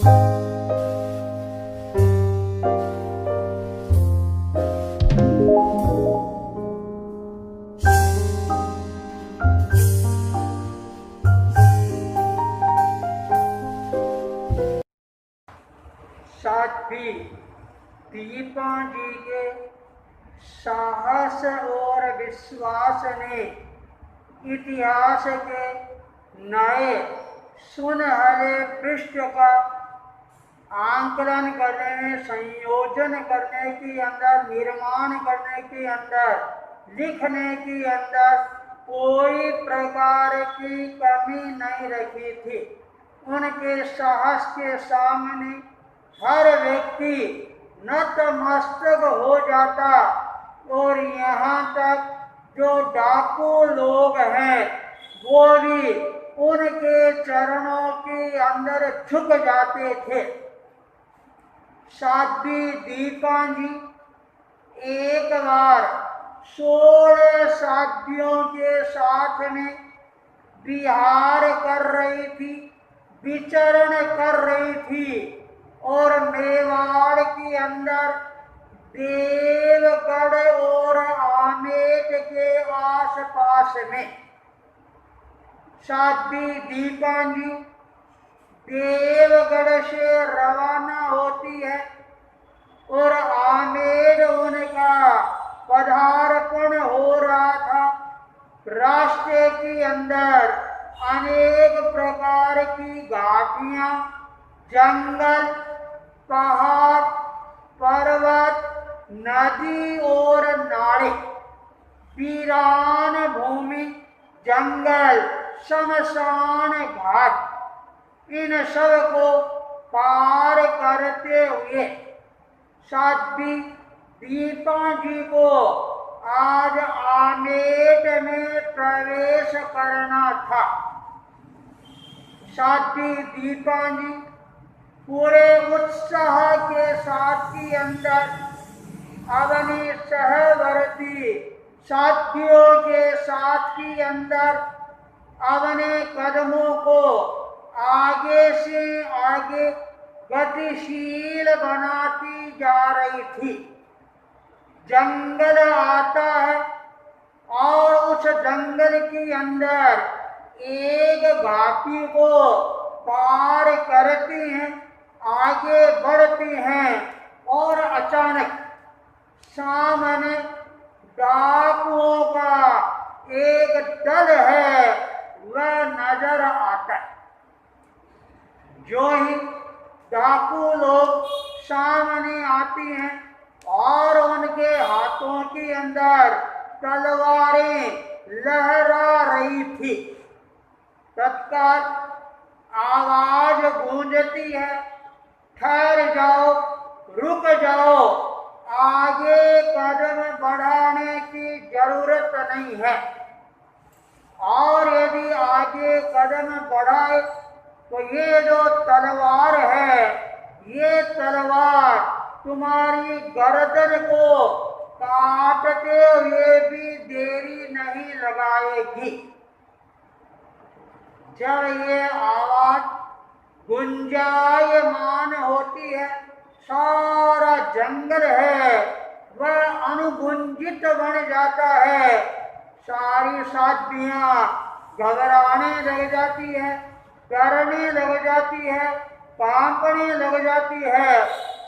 साध्वी दीपा जी के साहस और विश्वास ने इतिहास के नए सुनहरे पृष्ठ का आंकलन करने, संयोजन करने के अंदर, निर्माण करने के अंदर, लिखने के अंदर कोई प्रकार की कमी नहीं रखी थी। उनके साहस के सामने हर व्यक्ति नतमस्तक हो जाता और यहाँ तक जो डाकू लोग हैं वो भी उनके चरणों के अंदर झुक जाते थे। साध्वी दीपा जी एक बार 16 साध्वियों के साथ में विहार कर रही थी, विचरण कर रही थी और मेवाड़ के अंदर देवगढ़ और आमेर के आसपास में साध्वी दीपा जी देवगढ़ से रवाना होती है और आमेर उनका पदार्पण हो रहा था। रास्ते के अंदर अनेक प्रकार की घाटियां, जंगल, पहाड़, पर्वत, नदी और नाले, वीरान भूमि, जंगल, शमशान घाट, इन सब को पार करते हुए साध्वी दीपा जी को आज आमेर में प्रवेश करना था। साध्वी दीपा जी पूरे उत्साह के साथ के अंदर अपनी सहवर्ती साथियों के साथ के अंदर अपने कदमों को आगे से आगे गतिशील बनाती जा रही थी। जंगल आता है और उस जंगल के अंदर एक घाटी को पार करती हैं, आगे बढ़ती हैं और अचानक सामने डाकुओं का एक दल है वह नजर आता है। जो ही डाकू लोग सामने आती हैं और उनके हाथों के अंदर तलवारें लहरा रही थी, तत्काल आवाज गूंजती है, ठहर जाओ, रुक जाओ, आगे कदम बढ़ाने की जरूरत नहीं है। और यदि आगे कदम बढ़ाए तो ये जो तलवार है, ये तलवार तुम्हारी गर्दन को काटते हुए भी देरी नहीं लगाएगी। जब ये आवाज गुंजायमान होती है, सारा जंगल है वह अनुगुंजित बन जाता है। सारी साध्वियां घबराने लग जाती है, डरने लग जाती है, कांपने लग जाती है।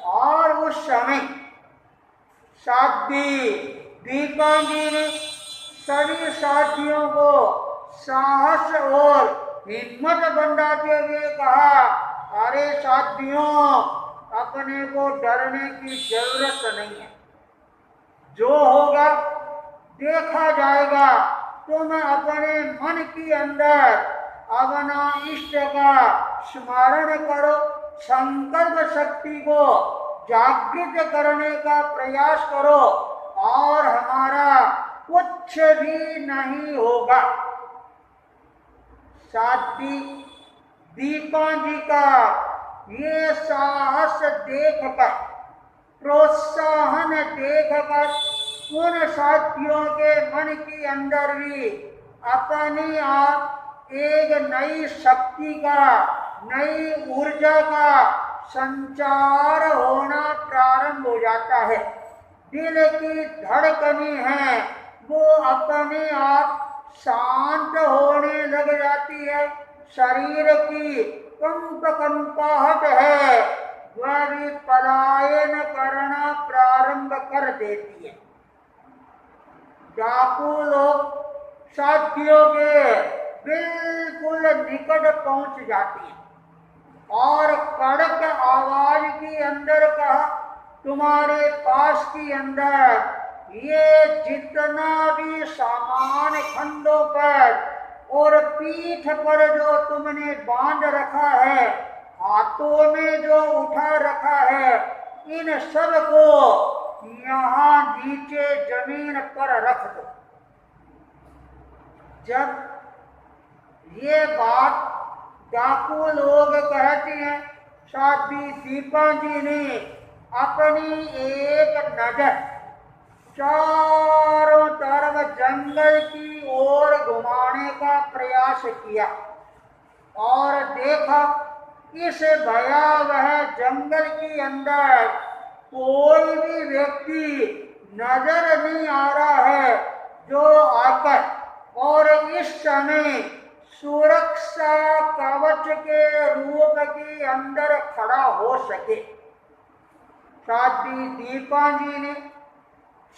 और उस समय साध्वी दीपा जी ने सभी साथियों को साहस और हिम्मत बंधाते हुए कहा, अरे साथियों, अपने को डरने की जरूरत नहीं है, जो होगा देखा जाएगा। तुम अपने मन के अंदर अपना इष्ट का स्मरण करो, संकल्प शक्ति को जागृत करने का प्रयास करो और हमारा कुछ भी नहीं होगा। साध्वी दीपा जी का ये साहस देखकर, प्रोत्साहन देखकर उन साथियों के मन के अंदर भी अपने आप एक नई शक्ति का नई ऊर्जा का संचार होना प्रारंभ हो जाता है। दिल की धड़कनें हैं वो अपने आप शांत होने लग जाती है। शरीर की कंपाहट है वह भी पलायन करना प्रारंभ कर देती है। डाकू लोग साथियों के बिल्कुल निकट पहुंच जाती है और कड़क आवाज के अंदर कहा, तुम्हारे पास के अंदर ये जितना भी सामान खंडों पर और पीठ पर जो तुमने बांध रखा है, हाथों में जो उठा रखा है, इन सब को यहाँ नीचे जमीन पर रख दो। जब ये बात डाकू लोग कहते हैं, साध्वी दीपा जी ने अपनी एक नजर चारों तरफ जंगल की ओर घुमाने का प्रयास किया और देखा इस भयावह जंगल के अंदर कोई भी व्यक्ति नजर नहीं आ रहा है जो आकर और इस समय सुरक्षा कवच के रूप के अंदर खड़ा हो सके। साध्वी दीपा जी ने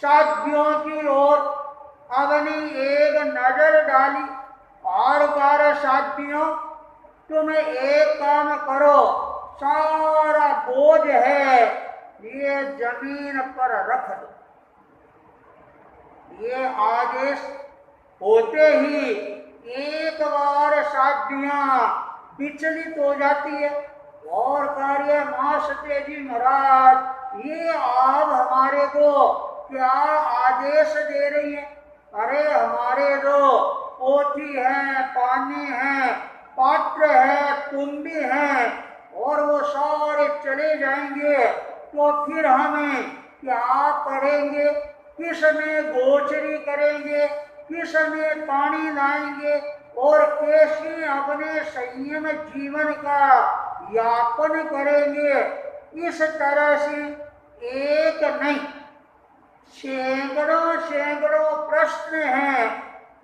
साथियों की ओर अपनी एक नजर डाली और कहा, साथियों तुम एक काम करो, सारा बोझ है ये जमीन पर रख दो। ये आदेश होते ही एक बार साथियां विचलित हो जाती है और कार्य मां सत्य जी महाराज ये आप हमारे को क्या आदेश दे रही है? अरे हमारे दो पोथी है, पानी है, पात्र है, कुंडी है और वो सारे चले जाएंगे तो फिर हमें क्या करेंगे? किस में गोचरी करेंगे, किस में पानी लाएंगे और कैसे अपने संयम जीवन का यापन करेंगे? इस तरह से एक नहीं सैकड़ों सैकड़ों प्रश्न हैं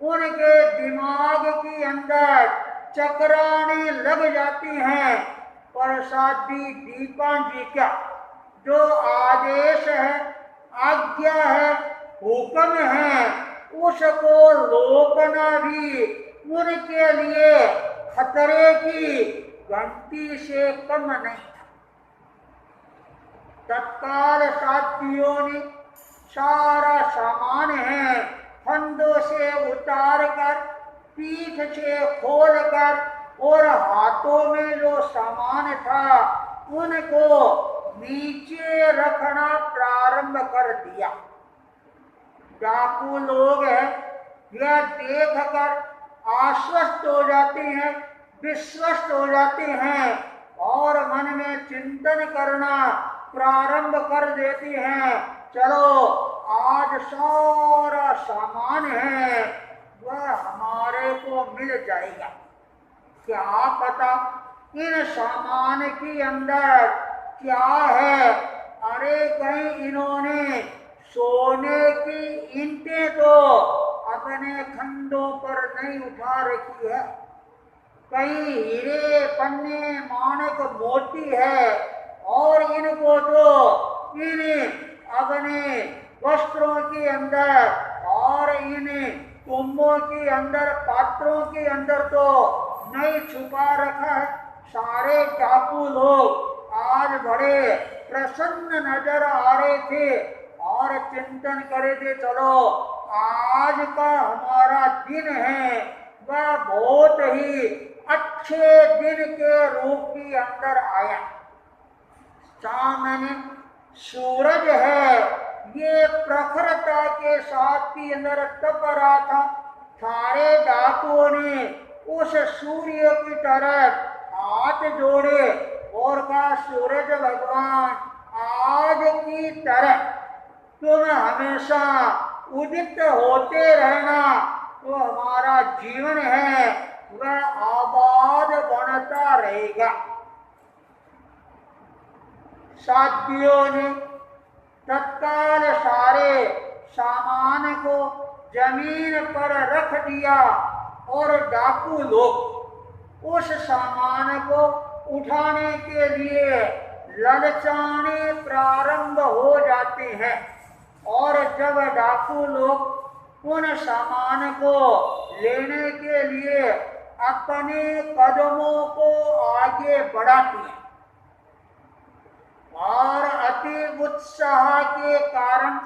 उनके दिमाग के अंदर चकराने लग जाती हैं। पर साध्वी दीपा जी का जो आदेश है, आज्ञा है, हुक्म है, उसको रोकना भी उनके लिए खतरे की घंटी से कम नहीं था। तत्काल साथियों ने सारा सामान है फंदों से उतार कर, पीठ से खोल कर और हाथों में जो सामान था उनको नीचे रखना प्रारंभ कर दिया। डाकू लोग हैं यह देख कर आश्वस्त हो जाते हैं, विश्वस्त हो जाते हैं और मन में चिंतन करना प्रारंभ कर देती हैं। चलो आज सारा सामान है वह हमारे को मिल जाएगा। क्या पता इन सामान के अंदर क्या है? अरे कहीं इन्होंने सोने की ईंटें तो अपने खंडों पर नहीं उठा रखी है, कहीं हीरे पन्ने माणक मोती है और इनको तो इन अपने वस्त्रों के अंदर और इन कुंभों के अंदर, पात्रों के अंदर तो नहीं छुपा रखा है। सारे डाकू लोग आज बड़े प्रसन्न नजर आ रहे थे और चिंतन करे थे, चलो आज का हमारा दिन है वह बहुत ही अच्छे दिन के रूप के अंदर आया। सामने सूरज है ये प्रखरता के साथ के अंदर तप रहा था। सारे डाकुओं ने उस सूर्य की तरफ हाथ जोड़े और कहा, सूरज भगवान आज की तरह तुम हमेशा उदित होते रहना तो हमारा जीवन है वह आबाद बनता रहेगा। साथियों ने तत्काल सारे सामान को जमीन पर रख दिया और डाकू लोग उस सामान को उठाने के लिए ललचाने प्रारंभ हो जाते हैं। और जब डाकू लोग उन सामान को लेने के लिए अपने कदमों को आगे बढ़ाते हैं और अति उत्साह के कारण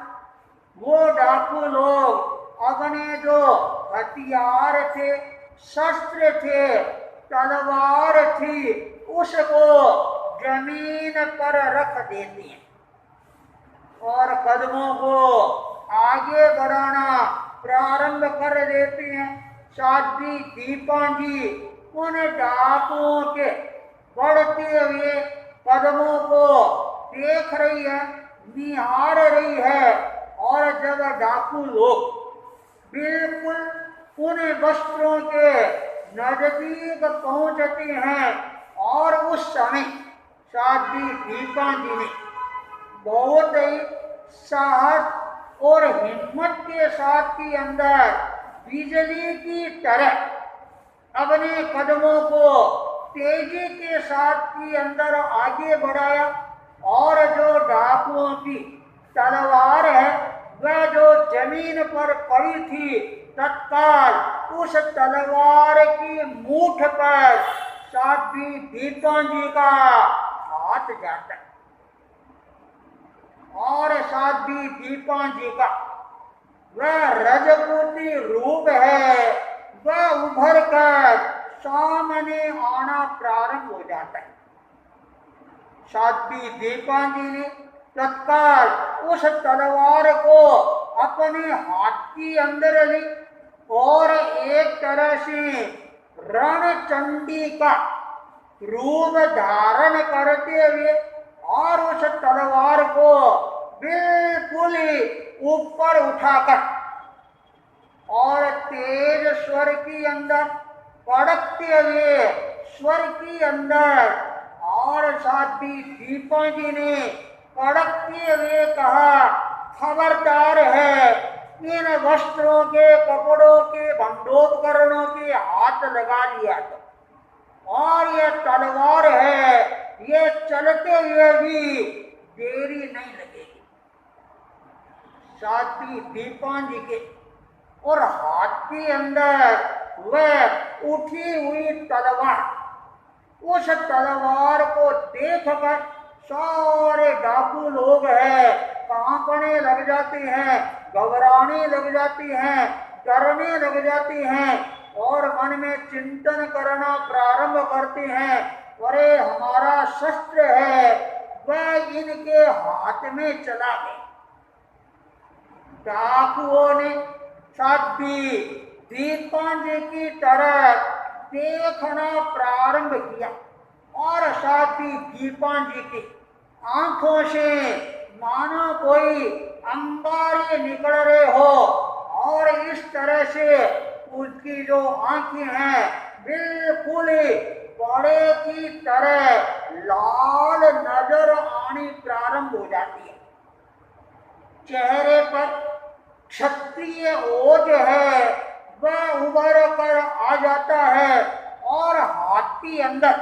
वो डाकू लोग अपने जो हथियार थे, शस्त्र थे, तलवार थी, उसको जमीन पर रख देते हैं और कदमों को आगे बढ़ाना प्रारंभ कर देते हैं। साध्वी दीपांगी उन डाकुओं के बढ़ते हुए कदमों को देख रही है, निहार रही है। और जब डाकू लोग बिल्कुल उन वस्त्रों के नजदीक पहुंचते हैं और उस समय साध्वी दीपांगी ने बहुत ही साहस और हिम्मत के साथ के अंदर बिजली की तरह अपने कदमों को तेजी के साथ के अंदर आगे बढ़ाया और जो डाकुओं की तलवार है वह जो जमीन पर पड़ी थी, तत्काल उस तलवार की मूठ पर साध्वी दीपांगी का हाथ जाता है और साध्वी दीपांगी का वह रजपूती रूप है वह उभर कर सामने आना प्रारंभ हो जाता है। साध्वी दीपांगी ने तत्काल उस तलवार को अपने हाथ के अंदर ली और एक तरह से रणचंडी का रूप धारण करते हुए और उस तलवार को बिल्कुल ऊपर उठाकर और तेज स्वर के अंदर कड़कते हुए स्वर के अंदर और साध्वी दीपांगी ने कड़कते हुए कहा, खबरदार है, इन वस्त्रों के, कपड़ों के, बंदोपकरणों के हाथ लगा लिया तो और ये तलवार है, ये चलते हुए भी देरी नहीं लगेगी। साध्वी दीपांगी के और हाथ के अंदर वह उठी हुई तलवार, उस तलवार को देखकर सारे डाकू लोग हैं कांपने लग जाते हैं, घबराने लग जाते हैं, डरने लग जाते हैं और मन में चिंतन करना प्रारंभ करते हैं, अरे हमारा शस्त्र है वह इनके हाथ में चला गया। डाकुओं ने साध्वी दीपांगी की तरफ देखना प्रारंभ किया और साध्वी दीपांगी की आंखों से मानो कोई अंगारे निकल रहे हो और इस तरह से उसकी जो आंखें हैं बिल्कुल बड़े की तरह लाल नजर आनी प्रारंभ हो जाती है। चेहरे पर क्षत्रिय ओज है वह उभर कर आ जाता है और हाथ के अंदर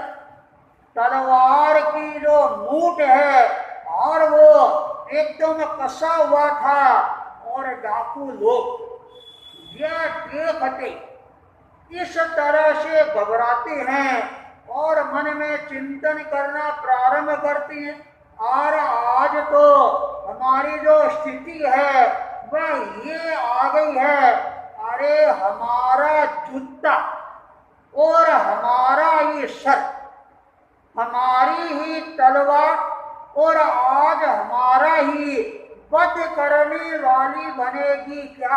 तलवार की जो मूठ है और वो एकदम कसा हुआ था और डाकू लोग यह देखते इस तरह से घबराते हैं और मन में चिंतन करना प्रारंभ करते हैं और आज तो हमारी जो स्थिति है वह ये आ गई है, अरे हमारा जूता और हमारा ये सर, हमारी ही तलवार और आज हमारा ही वध करने वाली बनेगी क्या।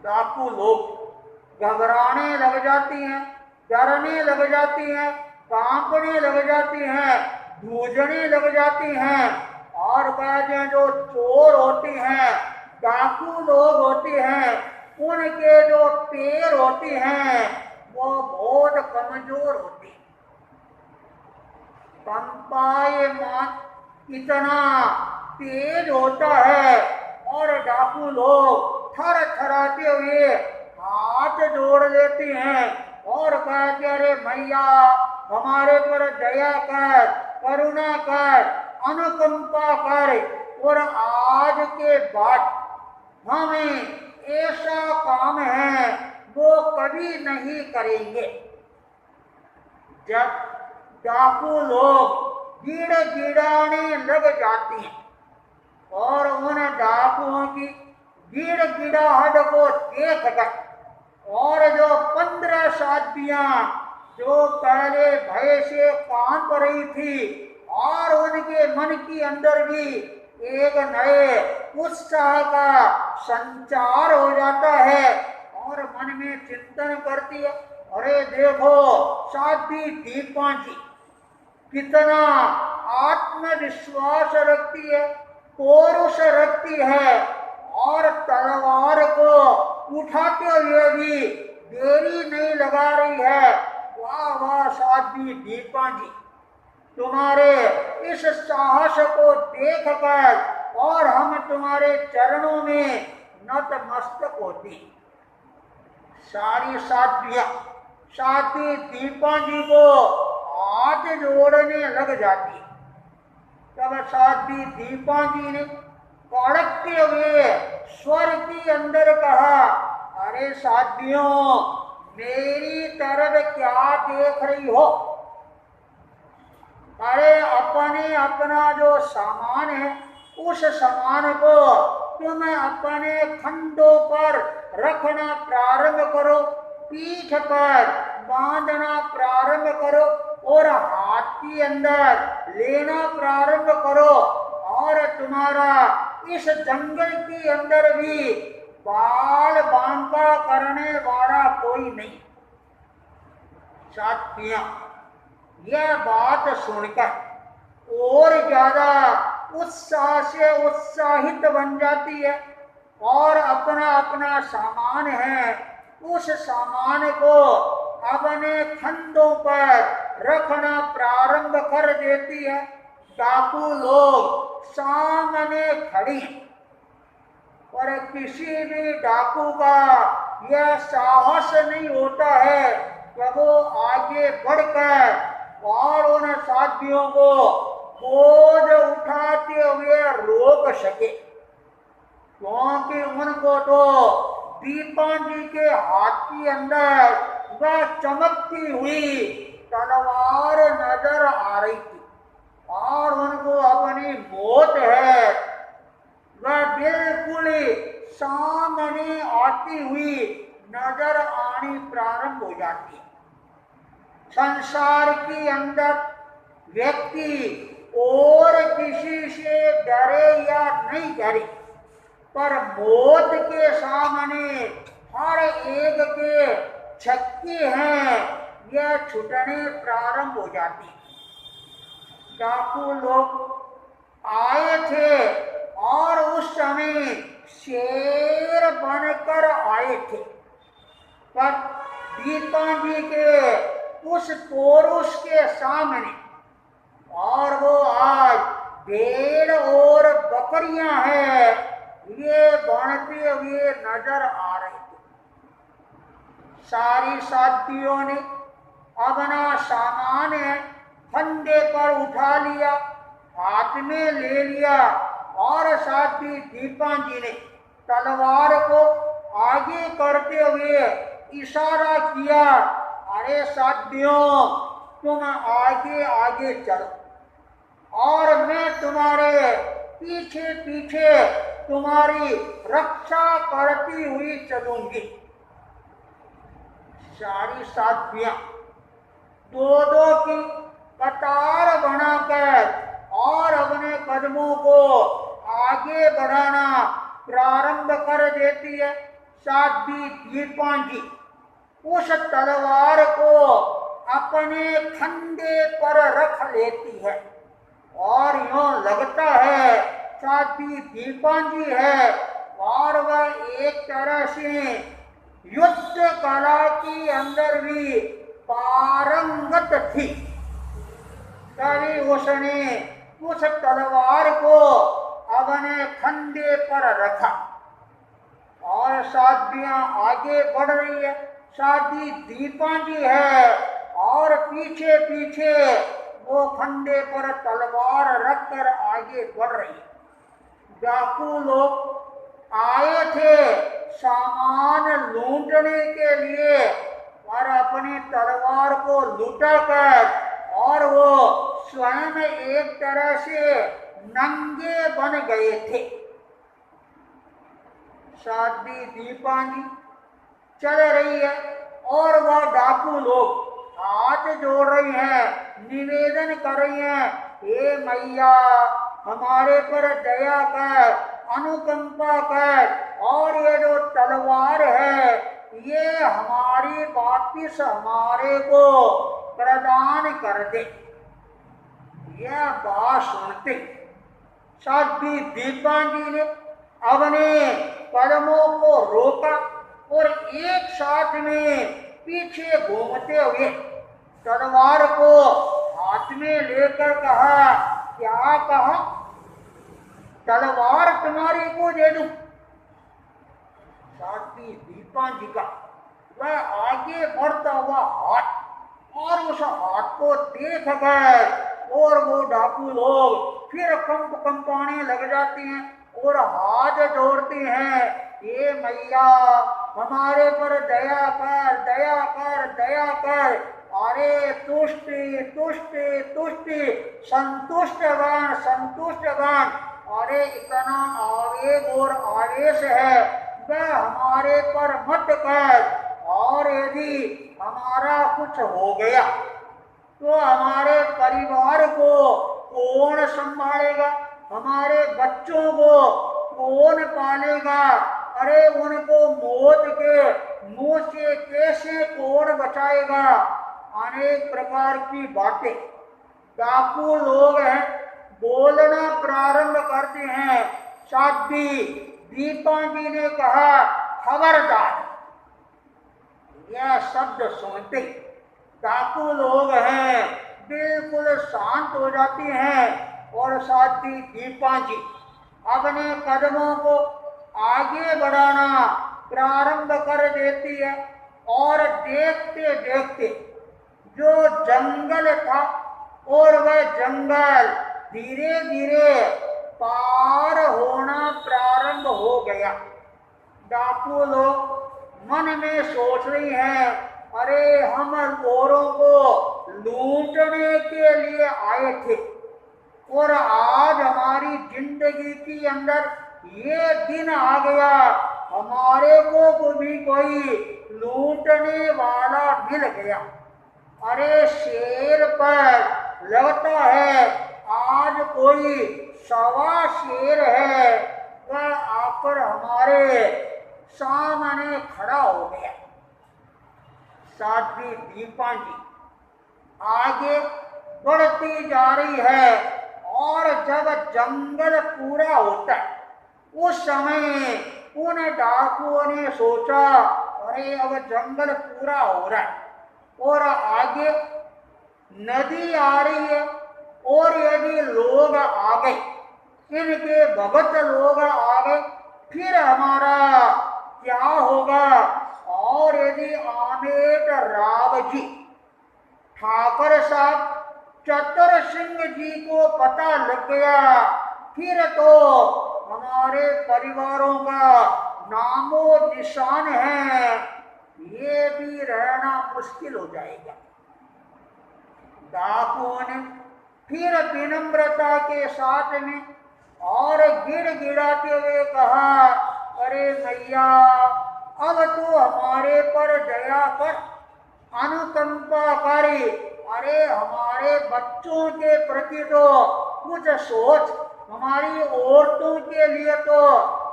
डाकू लोग घबराने लग जाती हैं, डरने लग जाती हैं, कांपने लग जाती हैं, गूंजने लग जाती हैं और वह जो चोर होते हैं, डाकू लोग होते हैं, उनके जो पैर होते हैं वो बहुत कमजोर होते हैं। कंपायमान इतना तेज होता है और डाकू लोग थर थराते हुए हाथ जोड़ लेते हैं और कहते, अरे मैया हमारे पर दया कर, करुणा कर, अनुकंपा कर, और आज के बाद हमें ऐसा काम है वो कभी नहीं करेंगे। जब डाकू लोग गिड़गिड़ाने लग जाते हैं और उन डाकुओं की गिड़गिड़ाहट को देखकर और जो 15 साथियां जो पहले भय से कांप रही थी और उनके मन के अंदर भी एक नए उत्साह का संचार हो जाता है और मन में चिंतन करती है, अरे देखो साध्वी दीपा जी कितना आत्मविश्वास रखती है, पौरुष रखती है और तलवार को उठाते हुए भी देरी नहीं लगा रही है। वाह वाह साध्वी दीपा जी, तुम्हारे इस साहस को देखकर और हम तुम्हारे चरणों में नतमस्तक होती। सारी साध्वियां साध्वी दीपा जी को हाथ जोड़ने लग जाती। तब साध्वी दीपा जी ने कड़कते हुए स्वर के अंदर कहा, अरे साध्वियों मेरी तरफ क्या देख रही हो? अरे अपने अपना जो सामान है उस सामान को तुम अपने खंडों पर रखना प्रारंभ करो, पीठ पर बांधना प्रारंभ करो और हाथ के अंदर लेना प्रारंभ करो। और तुम्हारा इस जंगल के अंदर भी बाल बांका करने वाला कोई नहीं। साथियां यह बात सुनकर और ज्यादा उत्साह से उत्साहित बन जाती है और अपना अपना सामान है उस सामान को अपने खंडों पर रखना प्रारंभ कर देती है। डाकू लोग सामने खड़ी और किसी भी डाकू का यह साहस नहीं होता है कि वो आगे बढ़कर और उन साथियों को बोझ उठाते हुए रोक सके, क्योंकि उनको तो दीपा जी के हाथ के अंदर वह चमकती हुई तलवार नजर आ रही थी और उनको अपनी मौत है वह बिल्कुल सामने आती हुई नजर आनी प्रारंभ हो जाती है। संसार के अंदर व्यक्ति और किसी से डरे या नहीं डरे, पर मौत के सामने हर एक के छक्के हैं यह छुटने प्रारंभ हो जाती। डाकू लोग आए थे और उस समय शेर बनकर आए थे, पर दीपा जी के उस पौरुष के सामने और वो आज भेड़ और बकरियां हैं ये बढ़ते हुए नजर आ रहे थे। सारी साथियों ने अपना सामान फंदे पर उठा लिया, हाथ में ले लिया और साथी दीपा जी ने तलवार को आगे करते हुए इशारा किया, अरे साथियों तुम आगे आगे चलो और मैं तुम्हारे पीछे पीछे तुम्हारी रक्षा करती हुई चलूंगी। सारी साथियां दो दो की कतार बनाकर और अपने कदमों को आगे बढ़ाना प्रारंभ कर देती है। साध्वी दीपा जी उस तलवार को अपने फंदे पर रख लेती है और यूं लगता है साध्वी दीपा जी है और वह एक तरह से युद्ध कला के अंदर भी पारंगत थी। तभी उसने उस तलवार को अपने खंडे पर रखा और साधियां आगे बढ़ रही है। साधी दीपांगी है और पीछे पीछे वो खंडे पर तलवार रखकर आगे बढ़ रही है। डाकू लोग आए थे सामान लूटने के लिए और अपनी तलवार को लुटाकर और वो स्वयं एक तरह से नंगे बन गए थे। साध्वी दीपांगी चल रही है और वह डाकू लोग हाथ जोड़ रही हैं, निवेदन कर रही हैं, हे मैया हमारे पर दया कर, अनुकंपा कर और ये जो तलवार है ये हमारी वापिस हमारे को प्रदान कर दे। यह बात सुनते साध्वी दीपांगी ने अपने कदमों को रोका और एक साथ में पीछे घूमते हुए तलवार को हाथ में लेकर कहा, क्या कहा? तलवार तुम्हारी को दे दूं? साध्वी दीपांगी का वह आगे बढ़ता हुआ हाथ और उस हाथ को देख गए और वो डाकू लोग फिर कंपाने लग जाते हैं और हाथ जोड़ते हैं, ये मैया हमारे पर दया कर, दया कर, दया कर। अरे तुष्टि तुष्टि तुष्टि, संतुष्टगण संतुष्टगण। अरे इतना आवेग और आवेश है वह हमारे पर मत कर, और यदि हमारा कुछ हो गया तो हमारे परिवार को कौन संभालेगा, हमारे बच्चों को कौन पालेगा, अरे उनको मौत के मुंह से कैसे कौन बचाएगा। अनेक प्रकार की बातें डाकू लोग हैं बोलना प्रारंभ करते हैं। साध्वी दीपांगी ने कहा, खबरदार। यह शब्द सुनते डाकू लोग हैं बिल्कुल शांत हो जाती हैं और साध्वी दीपांगी अपने कदमों को आगे बढ़ाना प्रारंभ कर देती है और देखते देखते जो जंगल था और वह जंगल धीरे धीरे पार होना प्रारंभ हो गया। डाकू लोग मन में सोच रही हैं, अरे हम औरों को लूटने के लिए आए थे और आज हमारी जिंदगी के अंदर ये दिन आ गया, हमारे को भी कोई लूटने वाला मिल गया। अरे शेर पर लगता है आज कोई सवा शेर है, वह आकर हमारे सामने खड़ा हो गया। साध्वी दीपांगी आगे बढ़ती जा रही है और जब जंगल पूरा होता है उस समय उन डाकुओं ने सोचा, अरे अब जंगल पूरा हो रहा है और आगे नदी आ रही है और यदि लोग आ गए, इनके भगत लोग आ गए, फिर हमारा क्या होगा। और यदि आमेट राव जी ठाकर साहब चतर सिंह जी को पता लग गया, फिर तो हमारे परिवारों का नामो निशान है, ये भी रहना मुश्किल हो जाएगा। डाकुओं ने फिर विनम्रता के साथ में और गिड़गिड़ाते हुए कहा, अरे मैया अब तो हमारे पर दया कर, अनुकंपा करी, अरे हमारे बच्चों के प्रति तो कुछ सोच, हमारी औरतों के लिए तो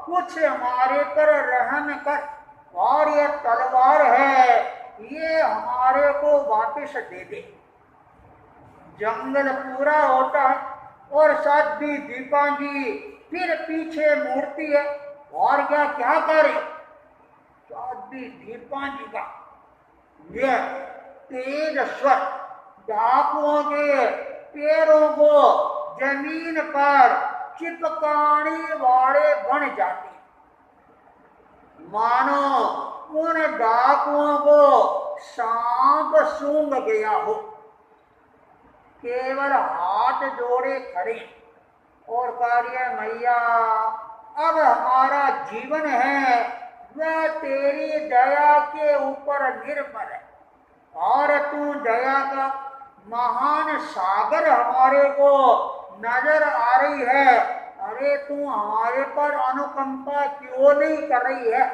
कुछ हमारे पर रहम कर, और ये तलवार है ये हमारे को वापस दे दे। जंगल पूरा होता है और साध्वी दीपांगी फिर पीछे मुड़ती है और क्या क्या करे? साध्वी दीपांजी का यह तेज स्वर डाकुओं के पैरों को जमीन पर चिपकाने वाले बन जाते, मानो उन डाकुओं को सांप सूंघ गया हो। केवल हाथ जोड़े खड़े और कार्य मैया अब हमारा जीवन है वह तेरी दया के ऊपर निर्भर है और तू दया का महान सागर हमारे को नजर आ रही है। अरे तू हमारे पर अनुकंपा क्यों नहीं कर रही है?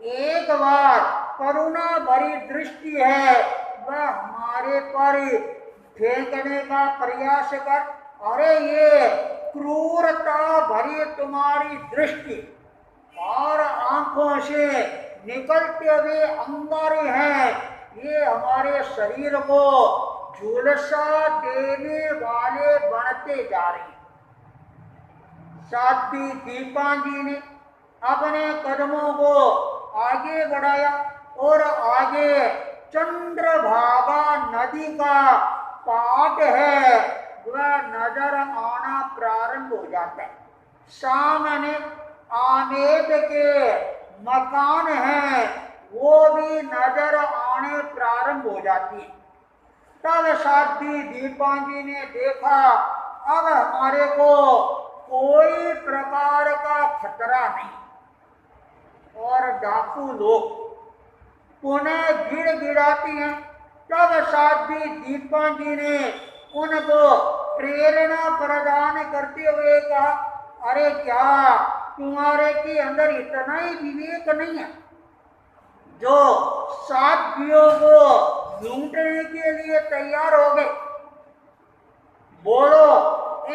एक बार करुणा भरी दृष्टि है वह हमारे पर फेंकने का प्रयास कर। अरे ये क्रूरता भरी तुम्हारी दृष्टि और आंखों से निकलते हुए अंगारे हैं, ये हमारे शरीर को झुलसा देने वाले बनते जा रहे हैं। साध्वी दीपांजी ने अपने कदमों को आगे बढ़ाया और आगे चंद्रभागा नदी का पाट है वह नजर आना प्रारंभ हो जाता है। सामने आमेद के मकान हैं वो भी नजर आने प्रारंभ हो जाती है। तब साध्वी दीपांजी ने देखा अब हमारे को कोई प्रकार का खतरा नहीं और डाकू लोग पुनः गिड़गिड़ाती हैं। तब साध्वी दीपांजी ने उनको प्रेरणा प्रदान करते हुए कहा, अरे क्या तुम्हारे के अंदर इतना ही विवेक नहीं है जो साध्वियों को लूटने के लिए तैयार हो गए? बोलो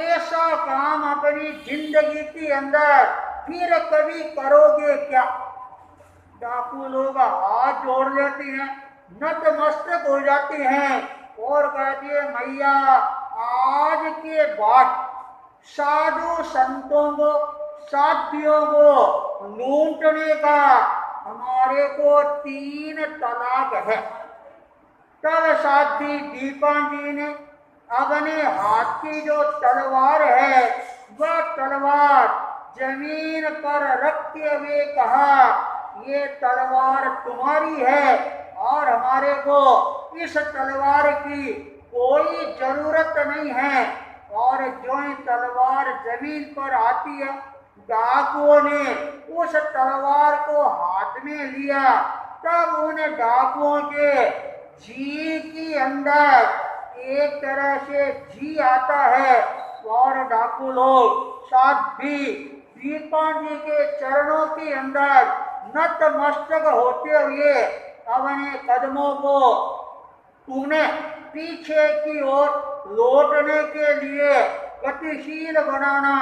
ऐसा काम अपनी जिंदगी के अंदर फिर कभी करोगे क्या? डाकू लोग हाथ जोड़ लेते हैं, नतमस्तक हो जाते हैं और कहते हैं मैया आज के बाद साधु संतों को साध्वियों को लूटने का हमारे को 3 तलाक है। तब साध्वी दीपांजी ने अपने हाथ की जो तलवार है वह तलवार जमीन पर रखते हुए कहा, ये तलवार तुम्हारी है और हमारे को इस तलवार की कोई जरूरत नहीं है। और जो तलवार जमीन पर आती है डाकुओं ने उस तलवार को हाथ में लिया। तब उन डाकुओं के जी के अंदर एक तरह से जी आता है और डाकू लोग साध्वी दीपांजी के चरणों के अंदर नतमस्तक होते हुए अपने कदमों को उन्हें पीछे की ओर लौटने के लिए गतिशील बनाना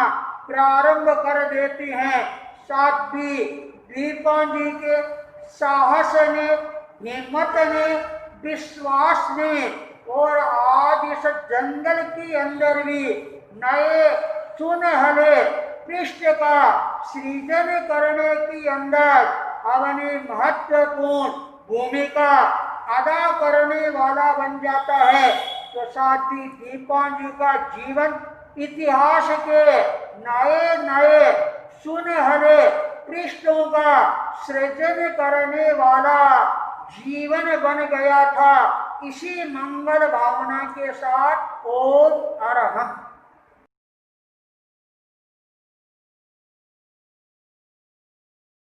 प्रारंभ कर देती हैं। साध्वी दीपांजी के साहस ने, हिम्मत ने, विश्वास ने और आज इस जंगल के अंदर भी नए सुनहले पृष्ठ का सृजन करने के अंदर अपनी महत्वपूर्ण भूमिका अदा करने वाला बन जाता है। तो साध्वी दीपांजी का जीवन इतिहास के नए नए सुनहरे पृष्ठों का सृजन करने वाला जीवन बन गया था। इसी मंगल भावना के साथ ओम अरहम।